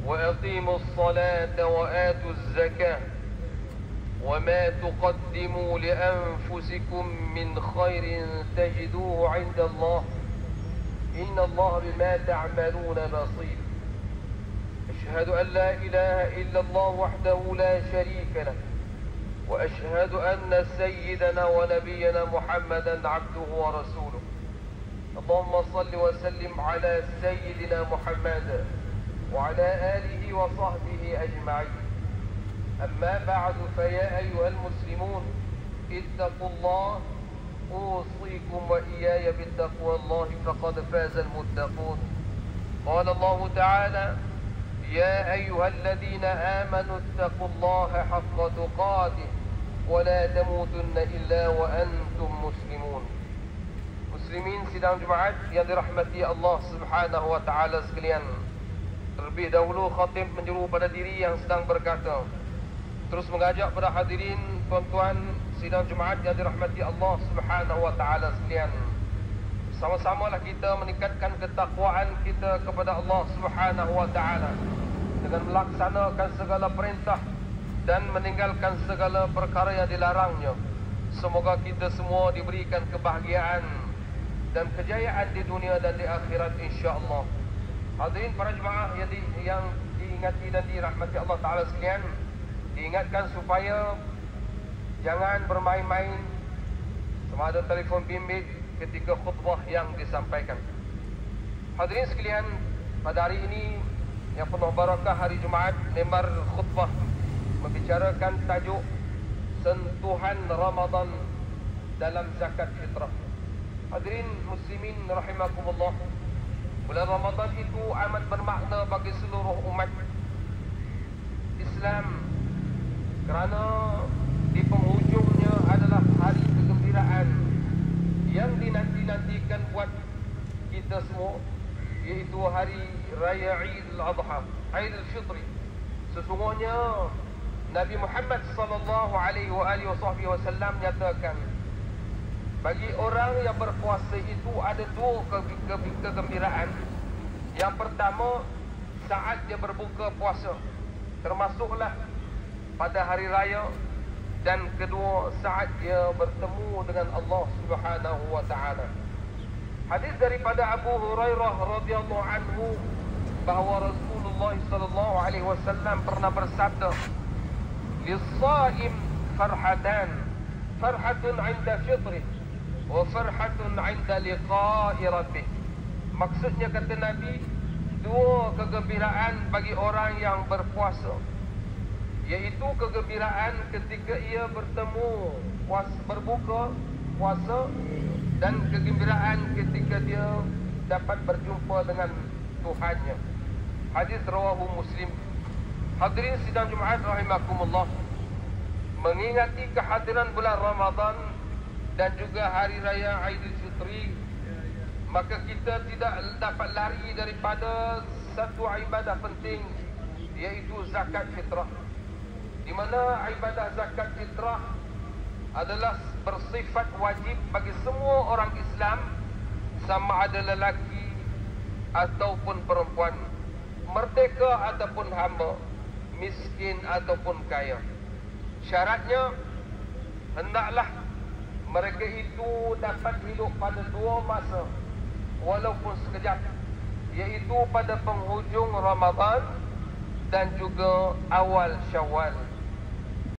وأقيموا الصلاة وآتوا الزكاة وما تقدموا لأنفسكم من خير تجدوه عند الله إن الله بما تعملون بصير. أشهد أن لا إله إلا الله وحده لا شريك له، وأشهد أن سيدنا ونبينا محمدا عبده ورسوله. اللهم صل وسلم على سيدنا محمد وعلى آله وصحبه أجمعين. أما بعد، فيا أيها المسلمون اتقوا الله، أوصيكم وإياي بتقوى الله فقد فاز المتقون. قال الله تعالى: يا أيها الذين آمنوا اتقوا الله حق تقاته ولا تموتن إلا وأنتم مسلمون. Muslimin sidang Jumaat yang dirahmati Allah Subhanahu wa taala sekalian. Terlebih dahulu khatib menyeru pada diri yang sedang berkata, terus mengajak pada hadirin tuan-tuan sidang Jumaat yang dirahmati Allah Subhanahu wa taala sekalian. Sama-samalah kita meningkatkan ketakwaan kita kepada Allah Subhanahu wa taala dengan melaksanakan segala perintah dan meninggalkan segala perkara yang dilarangnya. Semoga kita semua diberikan kebahagiaan dan kejayaan di dunia dan di akhirat insya-Allah. Hadirin para jemaah yang diingati dan dirahmati Allah taala sekalian, diingatkan supaya jangan bermain-main sama ada telefon bimbit ketika khutbah yang disampaikan. Hadirin sekalian, pada hari ini yang penuh barakah, hari Jumaat, mimbar khutbah membicarakan tajuk sentuhan Ramadan dalam zakat fitrah. Hadirin muslimin rahimakumullah, bulan Ramadan itu amat bermakna bagi seluruh umat Islam kerana di penghujungnya adalah hari kegembiraan yang dinanti-nantikan buat kita semua, iaitu hari Raya Eid al-Adha, Eid al-Fitri. Sesungguhnya Nabi Muhammad sallallahu alaihi wasallam nyatakan, bagi orang yang berpuasa itu ada dua kegembiraan. Yang pertama, saat dia berbuka puasa, termasuklah pada hari raya, dan kedua saat dia bertemu dengan Allah Subhanahu wa taala. Hadis daripada Abu Hurairah radhiyallahu anhu bahawa Rasulullah sallallahu alaihi wasallam pernah bersabda, "Lis-shaim farhatan, farhatun 'inda fitrih wa farhatun 'inda liqa'i rabbih." Maksudnya, kata Nabi, dua kegembiraan bagi orang yang berpuasa, iaitu kegembiraan ketika ia bertemu berbuka puasa, dan kegembiraan ketika dia dapat berjumpa dengan Tuhannya. Hadis rawahu Muslim. Hadirin sidang Jumaat rahimakumullah, mengingati kehadiran bulan Ramadan dan juga hari raya Aidilfitri, maka kita tidak dapat lari daripada satu ibadah penting, iaitu zakat fitrah. Di mana ibadah zakat fitrah adalah bersifat wajib bagi semua orang Islam, sama ada lelaki ataupun perempuan, merdeka ataupun hamba, miskin ataupun kaya. Syaratnya, hendaklah mereka itu dapat hidup pada dua masa walaupun sekejap, iaitu pada penghujung Ramadan dan juga awal Syawal.